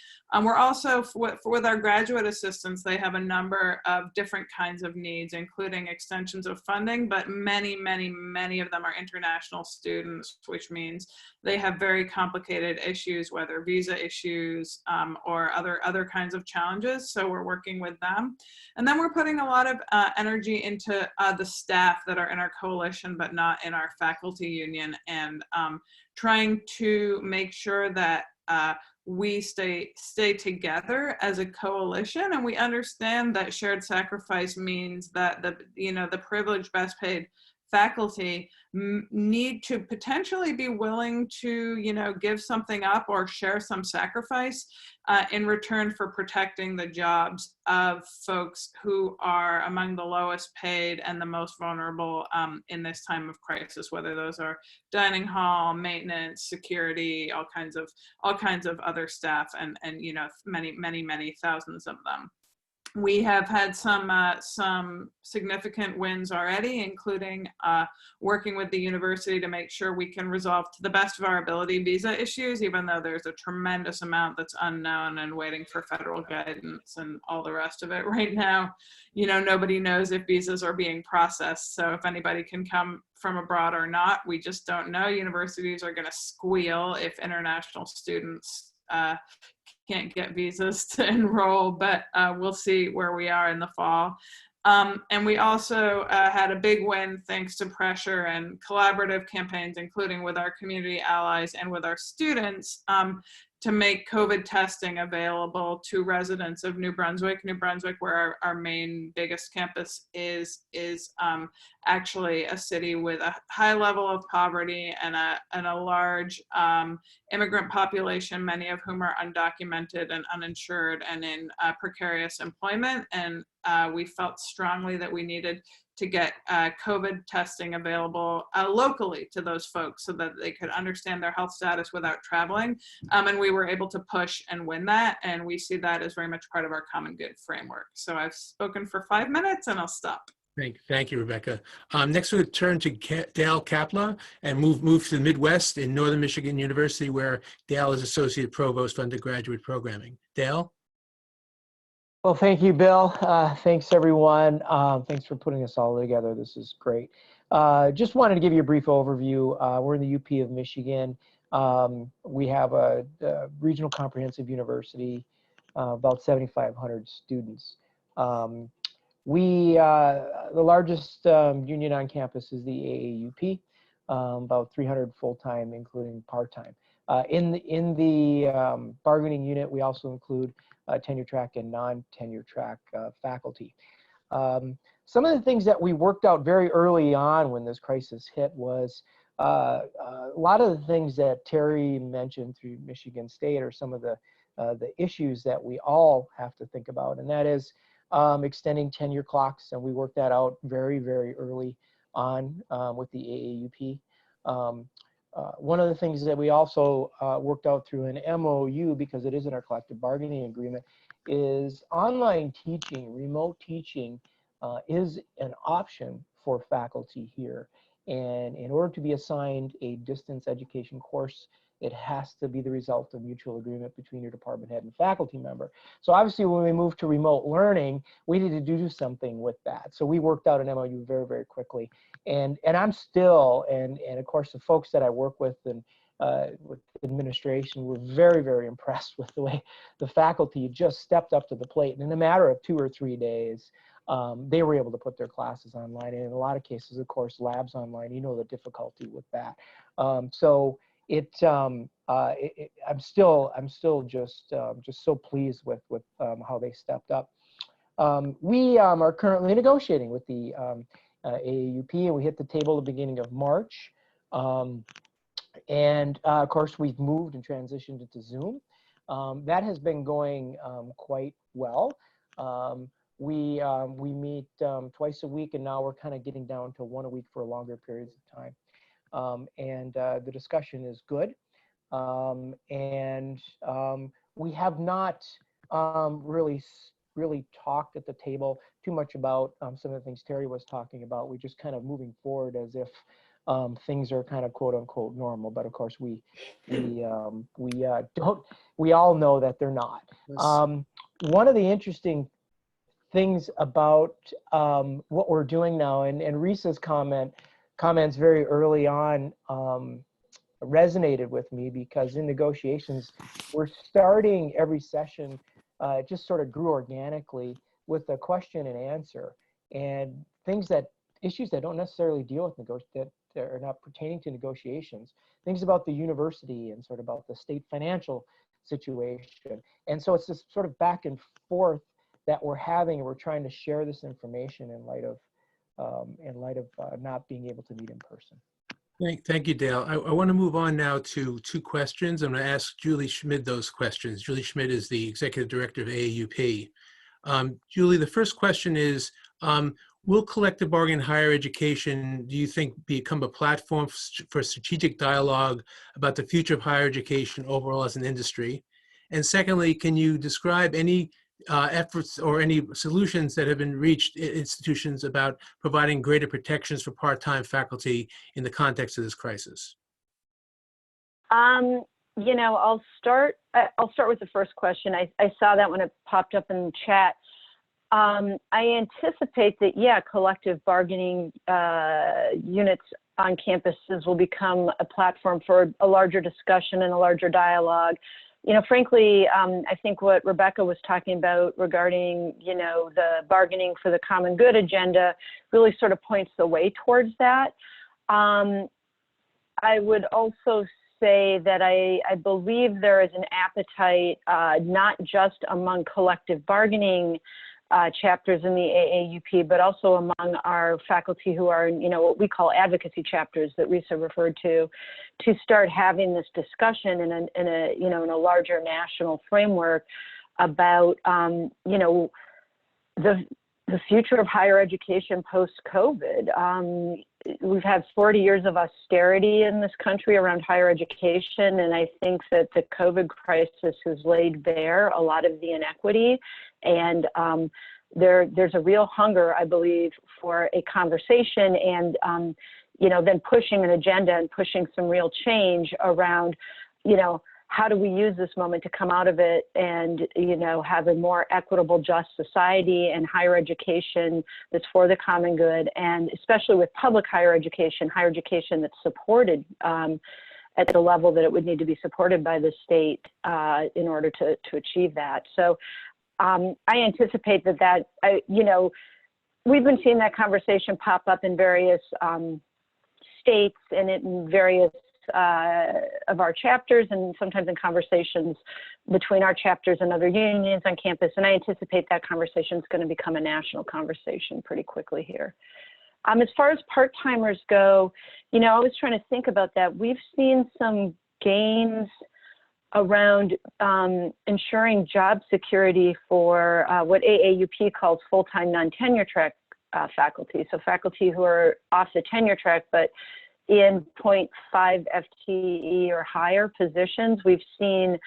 We're also, with our graduate assistants, they have a number of different kinds of needs, including extensions of funding, but many of them are international students, which means they have very complicated issues, whether visa issues or other kinds of challenges. So we're working with them. And then we're putting a lot of energy into the staff that are in our coalition, but not in our faculty union, and trying to make sure that we stay together as a coalition, and we understand that shared sacrifice means that the privileged, best paid faculty need to potentially be willing to, give something up or share some sacrifice in return for protecting the jobs of folks who are among the lowest paid and the most vulnerable in this time of crisis, whether those are dining hall, maintenance, security, all kinds of other staff, and many thousands of them. We have had some significant wins already, including working with the university to make sure we can resolve to the best of our ability visa issues, even though there's a tremendous amount that's unknown and waiting for federal guidance and all the rest of it. Right now, nobody knows if visas are being processed. So if anybody can come from abroad or not, we just don't know. Universities are going to squeal if international students can't get visas to enroll, but we'll see where we are in the fall. And we also had a big win thanks to pressure and collaborative campaigns, including with our community allies and with our students, to make COVID testing available to residents of New Brunswick. New Brunswick, where our main biggest campus is actually a city with a high level of poverty and a large immigrant population, many of whom are undocumented and uninsured and in precarious employment. And we felt strongly that we needed to get COVID testing available locally to those folks so that they could understand their health status without traveling. And we were able to push and win that. And we see that as very much part of our common good framework. So I've spoken for 5 minutes and I'll stop. Thank you, Rebecca. Next, we'll turn to Dale Kapla and move to the Midwest in Northern Michigan University, where Dale is Associate Provost for Undergraduate Programming. Dale? Well, thank you, Bill. Thanks, everyone. Thanks for putting this all together. This is great. Just wanted to give you a brief overview. We're in the UP of Michigan. We have a regional comprehensive university, about 7,500 students. The largest union on campus is the AAUP, about 300 full-time, including part-time. In the bargaining unit, we also include tenure track and non-tenure track faculty. Some of the things that we worked out very early on when this crisis hit was a lot of the things that Terry mentioned through Michigan State are some of the issues that we all have to think about, and that is extending tenure clocks, and we worked that out very, very early on with the AAUP. One of the things that we also worked out through an MOU, because it is in our collective bargaining agreement, is online teaching, remote teaching is an option for faculty here. And in order to be assigned a distance education course, it has to be the result of mutual agreement between your department head and faculty member. So obviously when we moved to remote learning, we needed to do something with that. So we worked out an MOU very, very quickly. And I'm still, and of course the folks that I work with and with administration were very, very impressed with the way the faculty just stepped up to the plate. And in a matter of 2 or 3 days, they were able to put their classes online. And in a lot of cases, of course, labs online, you know the difficulty with that. So I'm still just so pleased with how they stepped up. We are currently negotiating with the AAUP, and we hit the table at the beginning of March. Of course, we've moved and transitioned into Zoom. That has been going quite well. We meet twice a week, and now we're kind of getting down to 1 a week for longer periods of time. The discussion is good. We have not really talked at the table too much about some of the things Terry was talking about. We're just kind of moving forward as if things are kind of quote unquote normal, but of course we all know that they're not. One of the interesting things about what we're doing now, and Risa's comments very early on resonated with me, because in negotiations, we're starting every session, it just sort of grew organically with a question and answer, and issues that don't necessarily deal with that are not pertaining to negotiations, things about the university and sort of about the state financial situation. And so it's this sort of back and forth that we're having, and we're trying to share this information in light of not being able to meet in person. Thank you, Dale. I want to move on now to 2 questions. I'm going to ask Julie Schmid those questions. Julie Schmid is the Executive Director of AAUP. Julie, the first question is, will collective bargaining in higher education, do you think, become a platform for strategic dialogue about the future of higher education overall as an industry? And secondly, can you describe any efforts or any solutions that have been reached in institutions about providing greater protections for part-time faculty in the context of this crisis? You know, I'll start with the first question. I saw that when it popped up in the chat. I anticipate that, yeah, collective bargaining units on campuses will become a platform for a larger discussion and a larger dialogue. frankly, I think what Rebecca was talking about regarding, the bargaining for the common good agenda really sort of points the way towards that. I would also say that I believe there is an appetite, not just among collective bargaining chapters in the AAUP, but also among our faculty who are, what we call advocacy chapters that Risa referred to start having this discussion in a larger national framework about, the future of higher education post-COVID. We've had 40 years of austerity in this country around higher education, and I think that the COVID crisis has laid bare a lot of the inequity. And there's a real hunger, I believe, for a conversation and, then pushing an agenda and pushing some real change around, how do we use this moment to come out of it and, have a more equitable, just society and higher education that's for the common good, and especially with public higher education that's supported at the level that it would need to be supported by the state in order to achieve that. So I anticipate that we've been seeing that conversation pop up in various states and in various of our chapters, and sometimes in conversations between our chapters and other unions on campus. And I anticipate that conversation is going to become a national conversation pretty quickly here. As far as part-timers go, I was trying to think about that. We've seen some gains around ensuring job security for what AAUP calls full-time non-tenure track faculty. So faculty who are off the tenure track, but in 0.5 FTE or higher positions. We've seen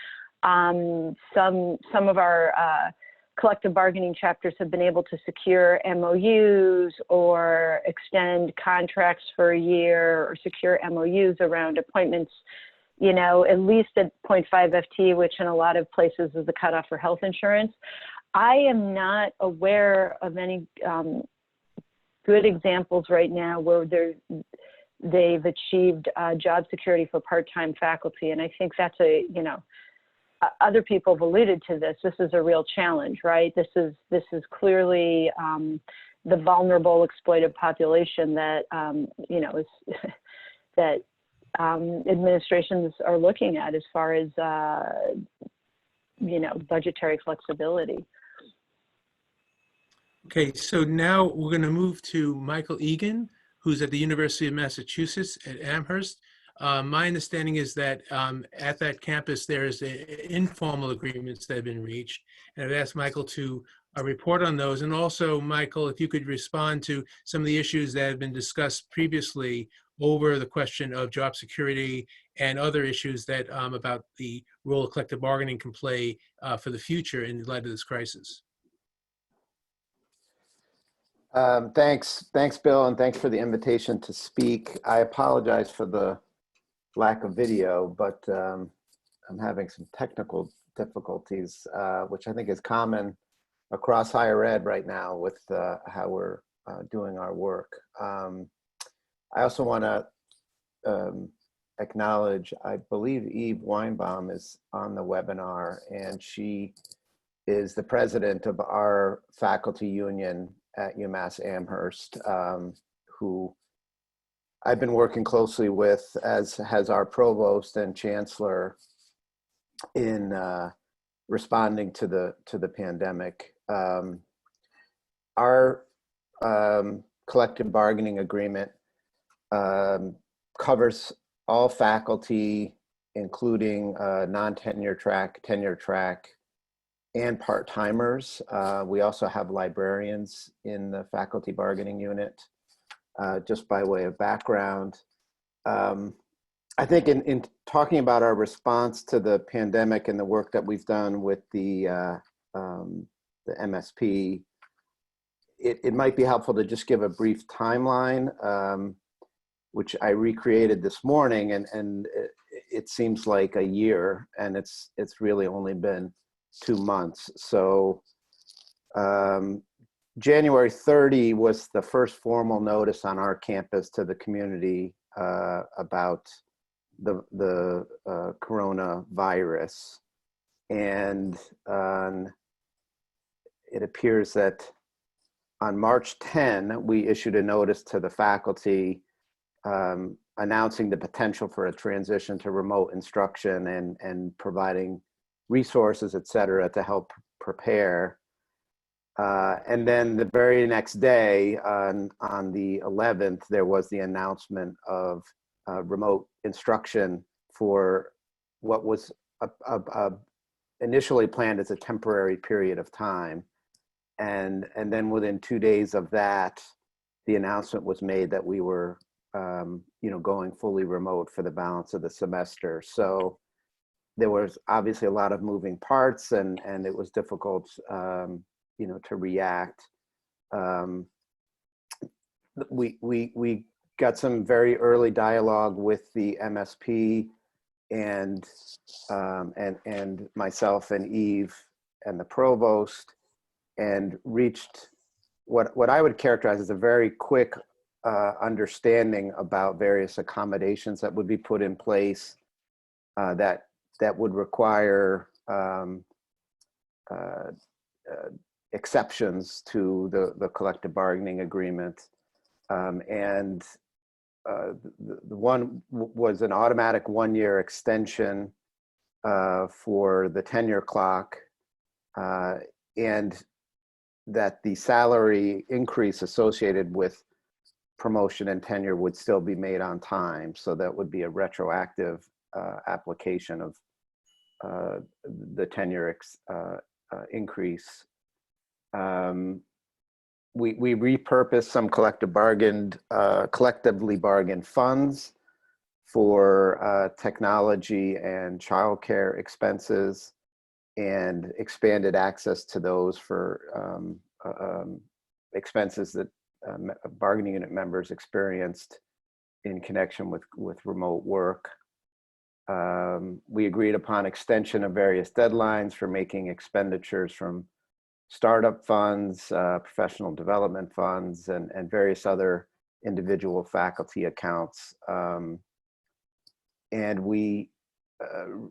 some of our collective bargaining chapters have been able to secure MOUs or extend contracts for a year or secure MOUs around appointments, at least at 0.5 FTE, which in a lot of places is the cutoff for health insurance. I am not aware of any good examples right now where they've achieved job security for part-time faculty. And I think that's other people have alluded to this. This is a real challenge, right? This is clearly the vulnerable, exploited population that, that administrations are looking at as far as, budgetary flexibility. Okay, so now we're going to move to Michael Eagen, who's at the University of Massachusetts at Amherst. My understanding is that at that campus, there is informal agreements that have been reached. And I've asked Michael to report on those. And also, Michael, if you could respond to some of the issues that have been discussed previously over the question of job security and other issues that about the role of collective bargaining can play for the future in light of this crisis. Thanks, Bill, and thanks for the invitation to speak. I apologize for the lack of video, but I'm having some technical difficulties, which I think is common across higher ed right now with how we're doing our work. I also want to acknowledge, I believe Eve Weinbaum is on the webinar, and she is the president of our faculty union at UMass Amherst, who I've been working closely with, as has our provost and chancellor, in responding to the pandemic. Our collective bargaining agreement covers all faculty, including non-tenure track, tenure track, and part-timers. We also have librarians in the faculty bargaining unit. Just by way of background, I think in talking about our response to the pandemic and the work that we've done with the MSP, it might be helpful to just give a brief timeline, which I recreated this morning, and it seems like a year, and it's really only been 2 months. So January 30 was the first formal notice on our campus to the community about the coronavirus. And it appears that on March 10, we issued a notice to the faculty announcing the potential for a transition to remote instruction and providing resources, et cetera, to help prepare. And then the very next day, on the 11th, there was the announcement of remote instruction for what was initially planned as a temporary period of time. And then within 2 days of that, the announcement was made that we were going fully remote for the balance of the semester. So there was obviously a lot of moving parts, and it was difficult, to react. We got some very early dialogue with the MSP and myself and Eve and the provost, and reached what I would characterize as a very quick understanding about various accommodations that would be put in place that would require exceptions to the collective bargaining agreement. And the one was an automatic 1-year extension for the tenure clock, and that the salary increase associated with promotion and tenure would still be made on time. So that would be a retroactive application of the tenure increase. We repurposed some collectively bargained funds for technology and childcare expenses, and expanded access to those for expenses that bargaining unit members experienced in connection with remote work. We agreed upon extension of various deadlines for making expenditures from startup funds, professional development funds, and various other individual faculty accounts. And we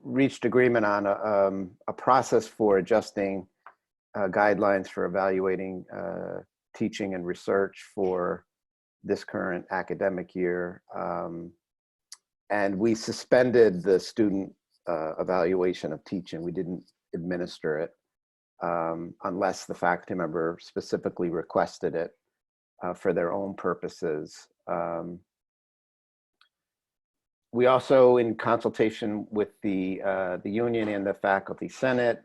reached agreement on a process for adjusting guidelines for evaluating teaching and research for this current academic year. And we suspended the student evaluation of teaching. We didn't administer it unless the faculty member specifically requested it for their own purposes. We also, in consultation with the union and the faculty senate,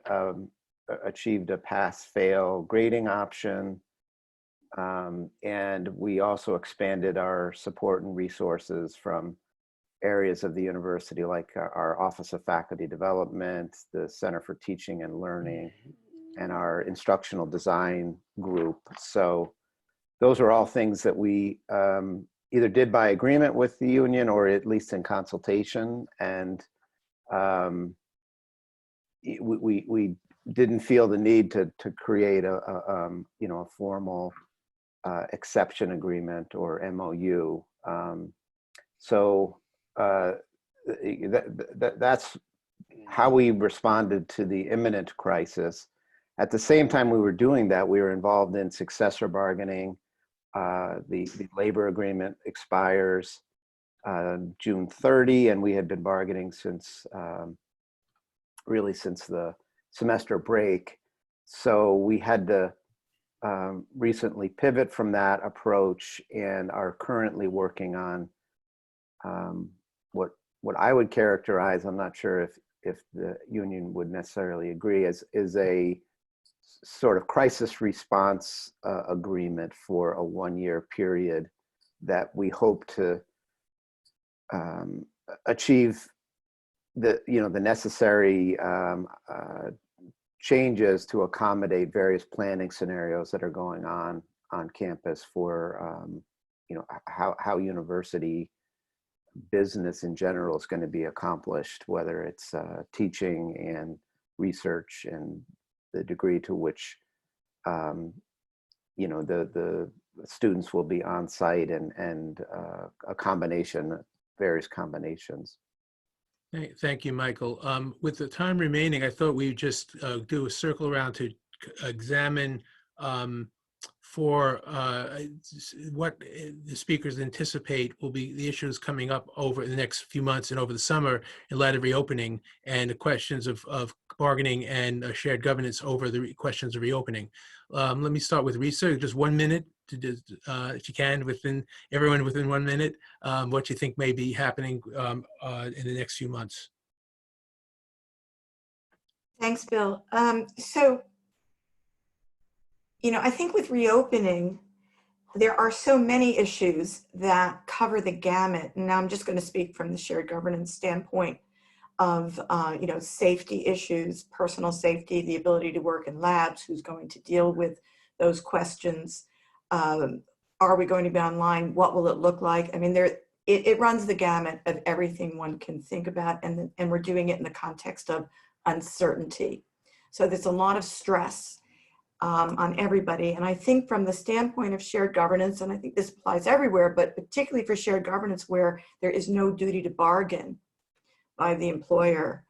achieved a pass-fail grading option. And we also expanded our support and resources from areas of the university, like our Office of Faculty Development, the Center for Teaching and Learning, and our instructional design group. So those are all things that we either did by agreement with the union or at least in consultation. And we didn't feel the need to create a formal exception agreement or MOU. So that's how we responded to the imminent crisis. At the same time we were doing that, we were involved in successor bargaining. The labor agreement expires June 30, and we had been bargaining since really since the semester break. So we had to recently pivot from that approach, and are currently working on what I would characterize, I'm not sure if the union would necessarily agree, is a sort of crisis response agreement for a 1-year period that we hope to achieve the necessary changes to accommodate various planning scenarios that are going on campus for how university business in general is going to be accomplished, whether it's teaching and research, and the degree to which the students will be on site, and a combination, various combinations. Thank you, Michael. With the time remaining, I thought we'd just do a circle around to examine for what the speakers anticipate will be the issues coming up over the next few months and over the summer in light of reopening, and the questions of bargaining and shared governance over the questions of reopening. Let me start with Risa, just 1 minute, to if you can, everyone within 1 minute, what you think may be happening in the next few months. Thanks, Bill. I think with reopening, there are so many issues that cover the gamut. And now I'm just going to speak from the shared governance standpoint of, safety issues, personal safety, the ability to work in labs, who's going to deal with those questions. Are we going to be online? What will it look like? I mean, it runs the gamut of everything one can think about, and we're doing it in the context of uncertainty. So there's a lot of stress on everybody. And I think from the standpoint of shared governance, and I think this applies everywhere, but particularly for shared governance where there is no duty to bargain by the employer,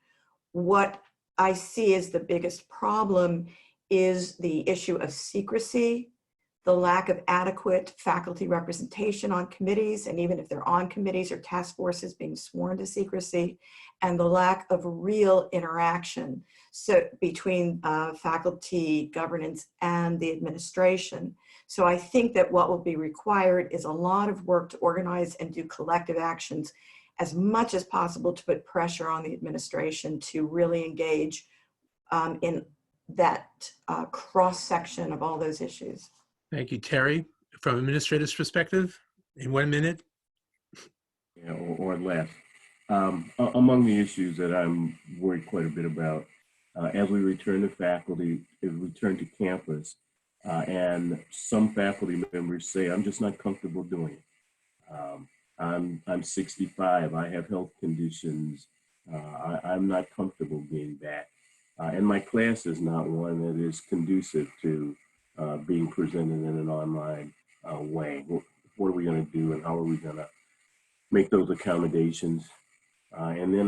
what I see as the biggest problem is the issue of secrecy, the lack of adequate faculty representation on committees, and even if they're on committees or task forces, being sworn to secrecy, and the lack of real interaction between faculty governance and the administration. So I think that what will be required is a lot of work to organize and do collective actions as much as possible to put pressure on the administration to really engage in that cross-section of all those issues. Thank you, Terry. From administrator's perspective, in 1 minute. Yeah, or less. Among the issues that I'm worried quite a bit about as we return to faculty, as we return to campus, and some faculty members say, I'm just not comfortable doing it. I'm 65, I have health conditions, I'm not comfortable being back. And my class is not one that is conducive to being presented in an online way. What are we going to do, and how are we going to make those accommodations? And then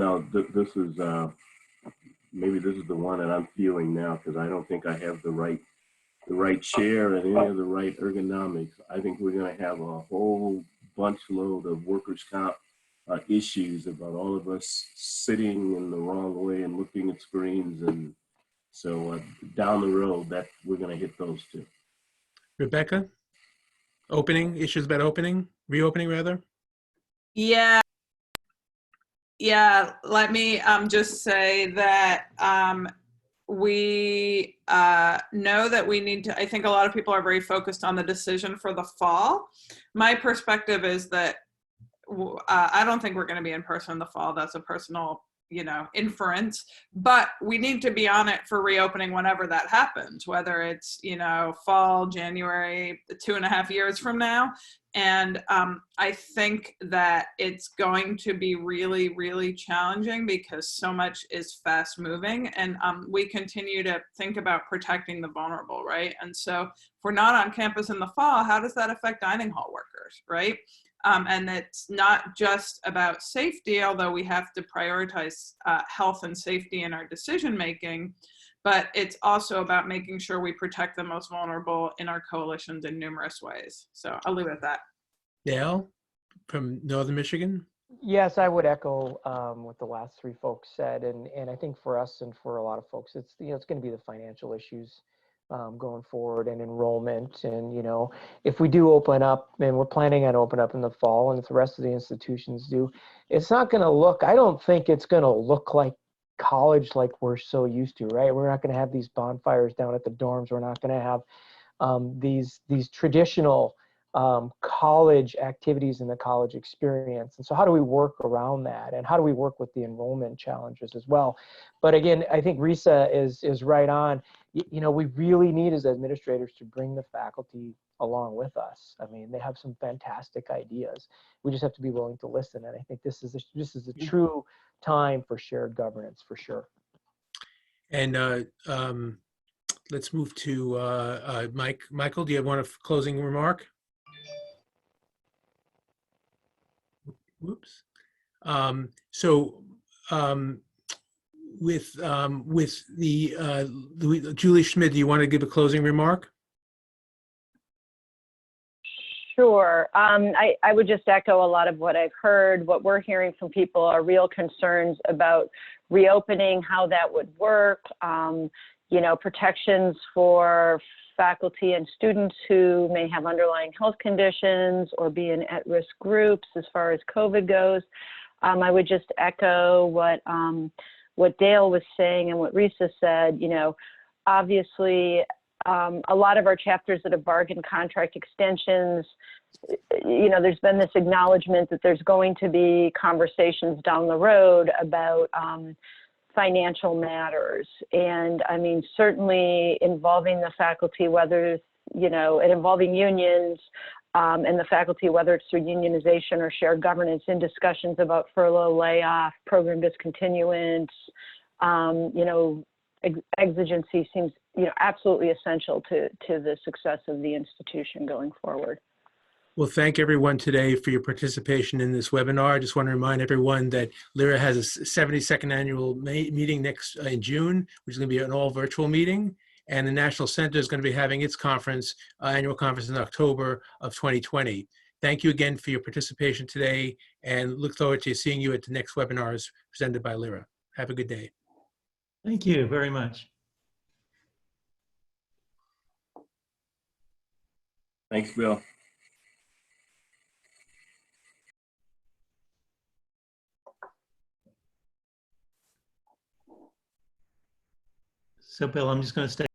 maybe this is the one that I'm feeling now, because I don't think I have the right chair and any of the right ergonomics. I think we're going to have a whole bunch load of workers' comp issues about all of us sitting in the wrong way and looking at screens, and so down the road, that we're going to hit those too. Rebecca, issues about reopening rather? Yeah, let me just say that we know that we need to, I think a lot of people are very focused on the decision for the fall. My perspective is that I don't think we're going to be in person in the fall. That's a personal inference, but we need to be on it for reopening whenever that happens, whether it's, fall, January, 2.5 years from now. And I think that it's going to be really, really challenging because so much is fast moving, and we continue to think about protecting the vulnerable, right? And so if we're not on campus in the fall, how does that affect dining hall workers, right? And it's not just about safety, although we have to prioritize health and safety in our decision making, but it's also about making sure we protect the most vulnerable in our coalitions in numerous ways. So I'll leave it at that. Dale, from Northern Michigan. Yes, I would echo what the last three folks said, and I think for us and for a lot of folks, it's it's going to be the financial issues going forward, and enrollment, and if we do open up, and we're planning on open up in the fall, and if the rest of the institutions do, it's not going to look, I don't think it's going to look like college like we're so used to, right? We're not going to have these bonfires down at the dorms. We're not going to have these traditional college activities in the college experience. And so how do we work around that? And how do we work with the enrollment challenges as well? But again, I think Risa is right on. We really need as administrators to bring the faculty along with us. I mean, they have some fantastic ideas. We just have to be willing to listen. And I think this is a true time for shared governance for sure. And let's move to Michael, do you want a closing remark? Whoops. So Julie Schmid, do you want to give a closing remark? Sure. I would just echo a lot of what I've heard. What we're hearing from people are real concerns about reopening, how that would work, you know, protections for faculty and students who may have underlying health conditions or be in at-risk groups as far as COVID goes. I would just echo what Dale was saying and what Risa said. You know, obviously, a lot of our chapters that have bargained contract extensions, you know, there's been this acknowledgement that there's going to be conversations down the road about financial matters. And I mean, certainly involving the faculty, whether, you know, and involving unions and the faculty, whether it's through unionization or shared governance, in discussions about furlough, layoff, program discontinuance, you know, exigency seems, you know, absolutely essential to the success of the institution going forward. Well, thank everyone today for your participation in this webinar. I just want to remind everyone that LERA has a 72nd annual meeting next in June, which is going to be an all virtual meeting. And the National Center is going to be having its conference, annual conference in October of 2020. Thank you again for your participation today, and look forward to seeing you at the next webinars presented by LERA. Have a good day. Thank you very much. Thanks, Bill. So Bill, I'm just going to stay